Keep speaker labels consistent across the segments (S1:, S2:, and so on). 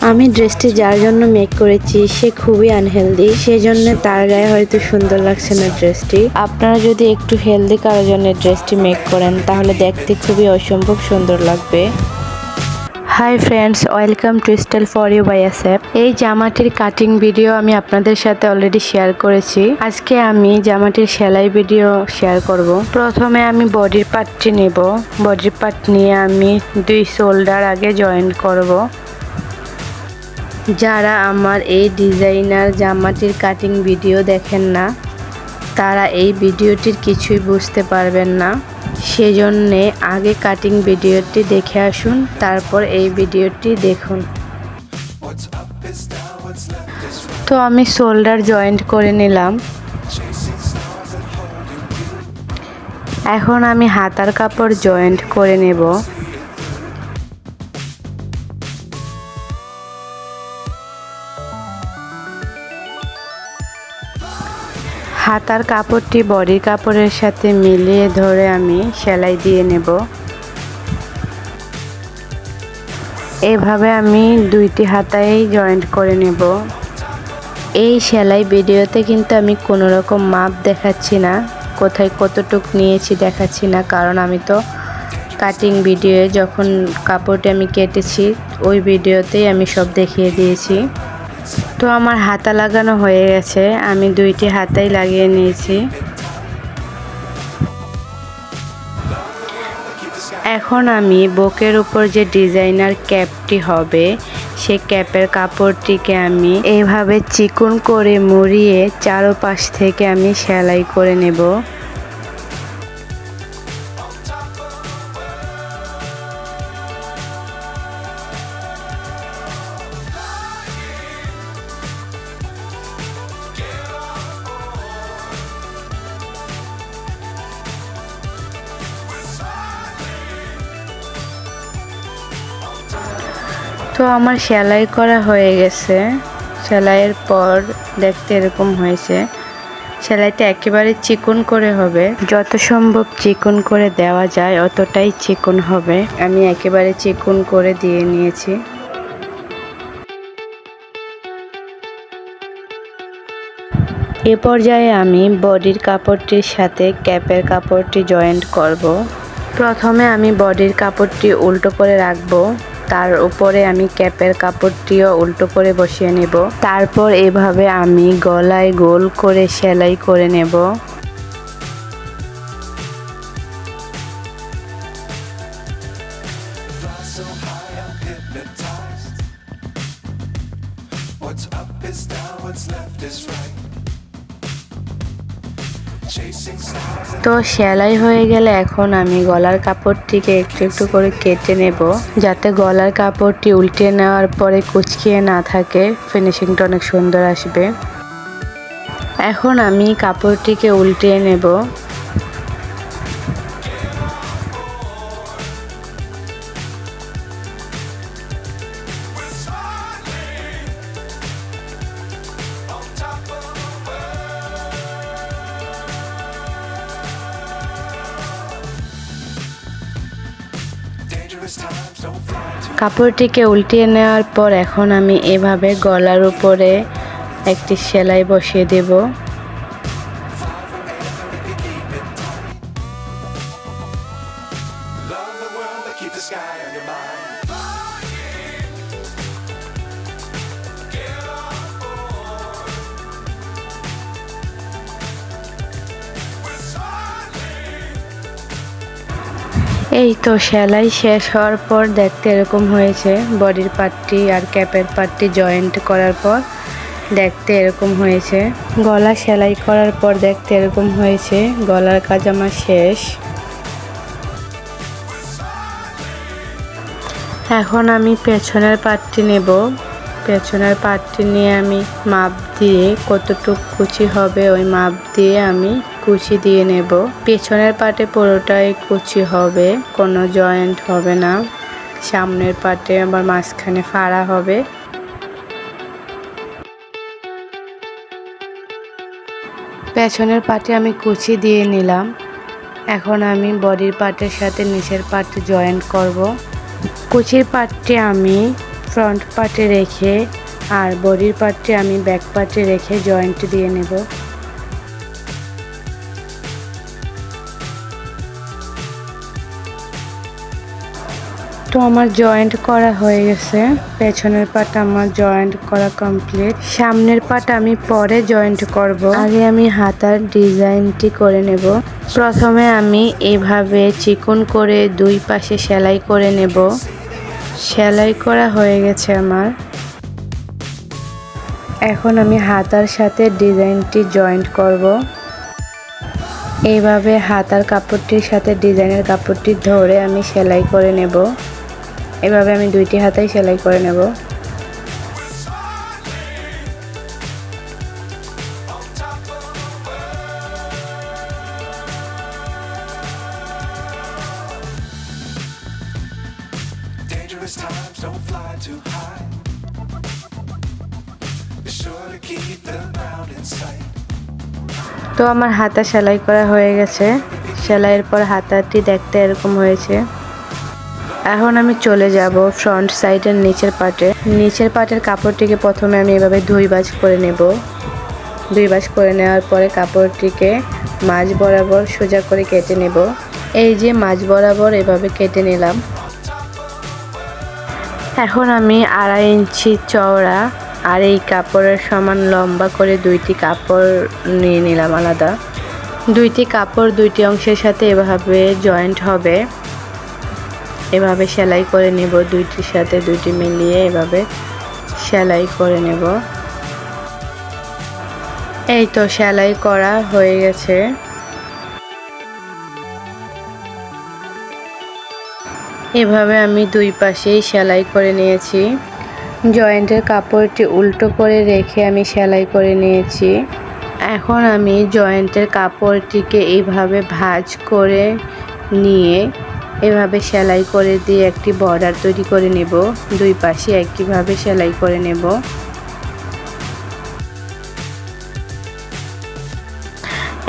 S1: আমি ড্রেসটি যার জন্য মেক করেছি সে খুবই আনহেলদি, সেজন্য তার গায়ে হয়তো সুন্দর লাগছে না ড্রেসটি। আপনারা যদি একটু হেলদি কারোর জন্য ড্রেসটি মেক করেন তাহলে দেখতে খুবই অসম্ভব সুন্দর লাগবে। Hi friends, welcome to style for you by Asef. এই জামাটির কাটিং ভিডিও আমি আপনাদের সাথে অলরেডি শেয়ার করেছি। আজকে আমি জামাটির সেলাই ভিডিও শেয়ার করব। প্রথমে আমি বডির পার্টটি নেব। বডির পার্ট নিয়ে আমি 2 শোল্ডার আগে জয়েন করব। যারা আমার এই ডিজাইনার জামাটির কাটিং ভিডিও দেখেন না তারা এই ভিডিওটির কিছুই বুঝতে পারবেন না, সেজন্যে আগে কাটিং ভিডিওটি দেখে আসুন, তারপর এই ভিডিওটি দেখুন। তো আমি শোল্ডার জয়েন্ট করে নিলাম। এখন আমি হাতার কাপড় জয়েন্ট করে নেব। হাতার কাপড়টি বডির কাপড়ের সাথে মিলিয়ে ধরে আমি সেলাই দিয়ে নেব। এভাবে আমি 2টি হাতায় জয়েন্ট করে নেব। এই সেলাই ভিডিওতে কিন্তু আমি কোনো রকম মাপ দেখাচ্ছি না, কোথায় কতটুক নিয়েছি দেখাচ্ছি না, কারণ আমি তো কাটিং ভিডিওয়ে যখন কাপড়টি আমি কেটেছি ওই ভিডিওতেই আমি সব দেখিয়ে দিয়েছি। তো আমার হাতা লাগানো হয়ে গেছে, আমি 2টি হাতাই লাগিয়ে নিয়েছি। এখন আমি বুকের উপর যে ডিজাইনার ক্যাপটি হবে সেই ক্যাপের কাপড়টিকে আমি এইভাবে চিকন করে মুড়িয়ে চারপাশ থেকে আমি সেলাই করে নেব। তো আমার সেলাই করা হয়ে গেছে। সেলাইয়ের পর দেখতে এরকম হয়েছে। সেলাইটা একেবারে চিকন করে হবে, যত সম্ভব চিকন করে দেওয়া যায় অতটাই চিকন হবে। আমি একেবারে চিকন করে দিয়ে নিয়েছি। এ পর্যায়ে আমি বডির কাপড়টির সাথে ক্যাপের কাপড়টি জয়েন্ট করব। প্রথমে আমি বডির কাপড়টি উল্টো করে রাখবো, তার উপরে আমি ক্যাপের কাপড়টিও উল্টো করে বসিয়ে নেব। তারপর এভাবে আমি গলায় গোল করে সেলাই করে নেব। তো সেলাই হয়ে গেলে এখন আমি গলার কাপড়টিকে একটু একটু করে কেটে নেব, যাতে গলার কাপড়টি উল্টিয়ে নেওয়ার পরে কুঁচকিয়ে না থাকে, ফিনিশিংটা অনেক সুন্দর আসবে। এখন আমি কাপড়টিকে উল্টিয়ে নেব। কাপড়টিকে উল্টিয়ে নেওয়ার পর এখন আমি এভাবে গলার উপরে একটি সেলাই বসিয়ে দেব। এই তো সেলাই শেষ হওয়ার পর দেখতে এরকম হয়েছে। বডির পার্টটি আর ক্যাপের পার্টটি জয়েন্ট করার পর দেখতে এরকম হয়েছে। গলা সেলাই করার পর দেখতে এরকম হয়েছে। গলার কাজ আমার শেষ। এখন আমি পেছনের পার্টটি নেব। পেছনের পার্টটি নিয়ে আমি মাপ দিয়ে কতটুকু কুচি হবে ওই মাপ দিয়ে আমি কুচি দিয়ে নেব। পেছনের পার্টে পুরোটাই কুচি হবে, কোনো জয়েন্ট হবে না। সামনের পার্টে আবার মাঝখানে ফাড়া হবে। পেছনের পার্টে আমি কুচি দিয়ে নিলাম। এখন আমি বডির পার্টের সাথে নিচের পার্ট জয়েন্ট করব। কুচির পার্টটি আমি ফ্রন্ট পার্টে রেখে আর বডির পার্টে আমি ব্যাক পার্টে রেখে জয়েন্ট দিয়ে নেব। তো আমার জয়েন্ট করা হয়ে গেছে, পেছনের পার্ট আমার জয়েন্ট করা কমপ্লিট। সামনের পার্ট আমি পরে জয়েন্ট করব, আগে আমি হাতার ডিজাইনটি করে নেব। প্রথমে আমি এভাবে চিকন করে দুই পাশে সেলাই করে নেব। সেলাই করা হয়ে গেছে আমার। এখন আমি হাতার সাথে ডিজাইনটি জয়েন্ট করব। এইভাবে হাতার কাপড়টির সাথে ডিজাইনের কাপড়টি ধরে আমি সেলাই করে নেব। এভাবে আমি দুইটি হাতাই সেলাই করে নেব। তো আমার হাতা সেলাই করা হয়ে গেছে। সেলাইয়ের পর হাতাটি দেখতে এরকম হয়েছে। এখন আমি চলে যাব ফ্রন্ট সাইডের নিচের পার্টের কাপড়টিকে প্রথমে আমি এভাবে দুই ভাঁজ করে নেব। দুই ভাঁজ করে নেওয়ার পরে কাপড়টিকে মাঝ বরাবর সোজা করে কেটে নেব। এই যে মাঝ বরাবর এভাবে কেটে নিলাম। এখন আমি 2.5 ইঞ্চি চওড়া আর এই কাপড়ের সমান লম্বা করে দুইটি কাপড় নিয়ে নিলাম আলাদা। দুইটি কাপড় দুইটি অংশের সাথে এভাবে জয়েন্ট হবে। এভাবে সেলাই করে নেব, দুইটির সাথে দুইটি মিলিয়ে এভাবে সেলাই করে নেব। এই তো সেলাই করা হয়ে গেছে। এভাবে আমি দুই পাশেই সেলাই করে নিয়েছি। জয়েন্টের কাপড়টি উল্টো করে রেখে আমি সেলাই করে নিয়েছি। এখন আমি জয়েন্টের কাপড়টিকে এইভাবে ভাঁজ করে নিয়ে এভাবে সেলাই করে দিয়ে একটি বর্ডার তৈরি করে নেব। দুই পাশে একইভাবে সেলাই করে নেব।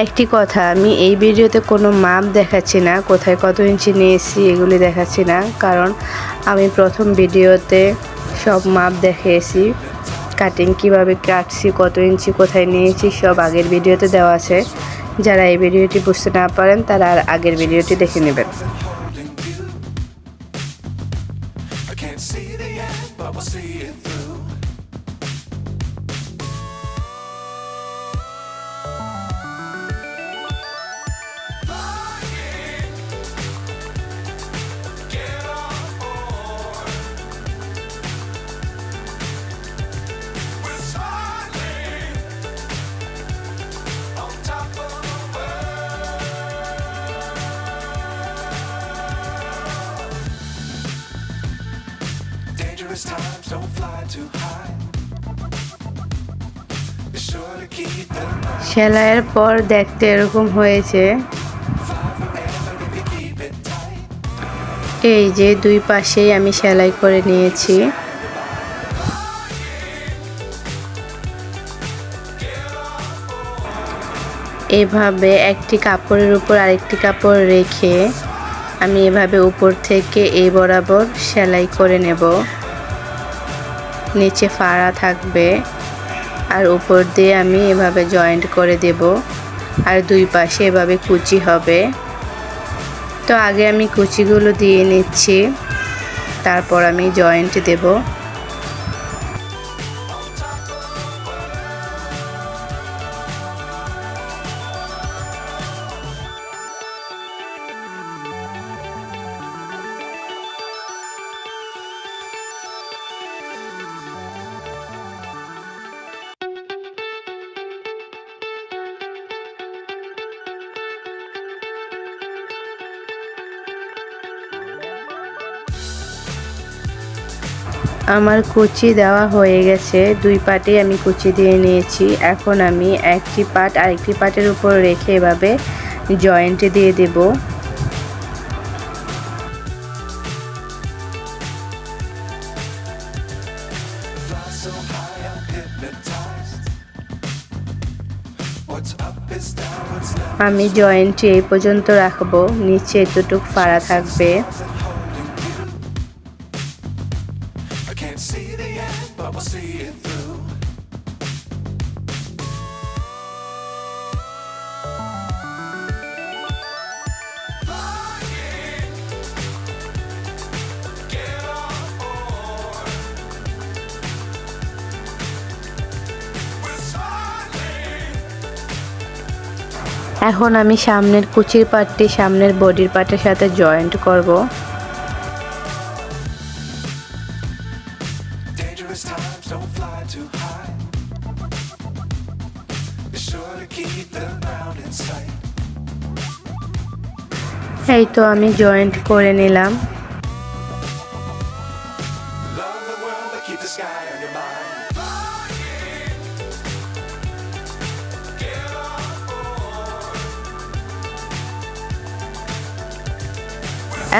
S1: একটি কথা, আমি এই ভিডিওতে কোনো মাপ দেখাচ্ছি না, কোথায় কত ইঞ্চি নিয়েছি এগুলি দেখাচ্ছি না, কারণ আমি প্রথম ভিডিওতে সব মাপ দেখিয়েছি। কাটিং কিভাবে কাটছি, কত ইঞ্চি কোথায় নিয়েছি সব আগের ভিডিওতে দেওয়া আছে। যারা এই ভিডিওটি বুঝতে না পারেন তারা আর আগের ভিডিওটি দেখে নেবেন।
S2: Times don't fly too high. Be sure to keep them high.
S1: সেলাইয়ের পর দেখতে এরকম হয়েছে। এই যে দুই পাশেই আমি সেলাই করে নিয়েছি। এভাবে একটি কাপড়ের উপর আরেকটি কাপড় রেখে আমি এভাবে উপর থেকে এই বরাবর সেলাই করে নেব। নিচে ফাড়া থাকবে আর উপর দিয়ে আমি এভাবে জয়েন্ট করে দেব। আর দুই পাশে এভাবে কুচি হবে। তো আগে আমি কুচিগুলো দিয়ে নিচ্ছি, তারপর আমি জয়েন্ট দেব। আমার কুচি দেওয়া হয়ে গেছে, দুই পাটে আমি কুচি দিয়ে নিয়েছি। এখন আমি একটি পাট আরেকটি পাটের উপর রেখে এভাবে জয়েন্ট দিয়ে দেব। আমি জয়েন্টটি এই পর্যন্ত রাখবো, নিচে এতটুকু ফাড়া থাকবে।
S2: Can't see end, but we'll see it through. Flying, get on board. We're smiling.
S1: এখন আমি সামনের কুচির পার্টটি সামনের বডির পার্টের সাথে জয়েন্ট করব।
S2: Dangerous times, don't fly too high. Be sure to keep the ground in sight.
S1: এই তো আমি জয়েন্ট করে নিলাম।
S2: Love the world, but keep the sky on your mind. Flying, get on board.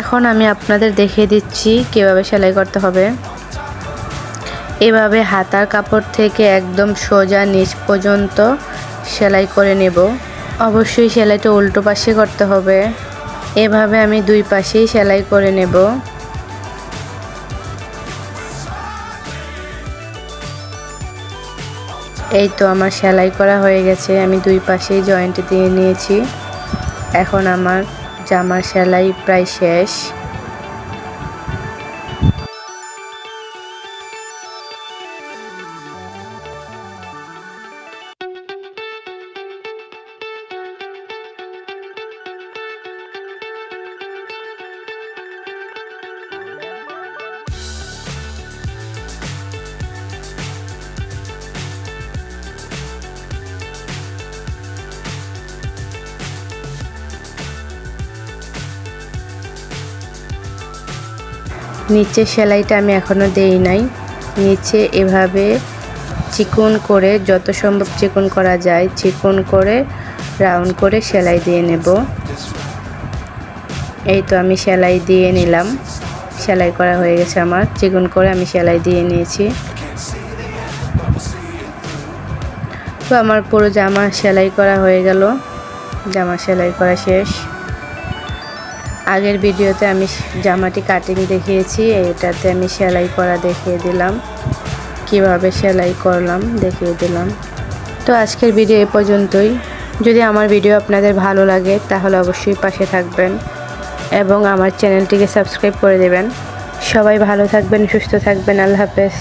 S1: এখন আমি আপনাদের দেখিয়ে দিচ্ছি কিভাবে সেলাই করতে হবে। এভাবে হাতার কাপড় থেকে একদম সোজা নিচ পর্যন্ত সেলাই করে নেব। অবশ্যই সেলাইটা উল্টো পাশে করতে হবে। এভাবে আমি দুই পাশেই সেলাই করে নেব। এই তো আমার সেলাই করা হয়ে গেছে, আমি দুই পাশেই জয়েন্ট দিয়ে নিয়েছি। এখন আমার জামার সেলাই প্রায় শেষ। নিচে সেলাইটা আমি এখনো দেই নাই। নিচে এভাবে চিকন করে, যত সম্ভব চিকন করা যায়, চিকন করে রাউন্ড করে সেলাই দিয়ে নেব। এই তো আমি সেলাই দিয়ে নিলাম। সেলাই করা হয়ে গেছে আমার, চিকন করে আমি সেলাই দিয়ে নিয়েছি। তো আমার পুরো জামা সেলাই করা হয়ে গেল। জামা সেলাই করা শেষ। আগের ভিডিওতে আমি জামাটি কাটিং দেখিয়েছি, এটাতে আমি সেলাই করা দেখিয়ে দিলাম, কিভাবে সেলাই করলাম দেখিয়ে দিলাম। তো আজকের ভিডিও এই পর্যন্তই। যদি আমার ভিডিও আপনাদের ভালো লাগে তাহলে অবশ্যই পাশে থাকবেন এবং আমার চ্যানেলটিকে সাবস্ক্রাইব করে দেবেন। সবাই ভালো থাকবেন, সুস্থ থাকবেন। আল্লাহ হাফেজ।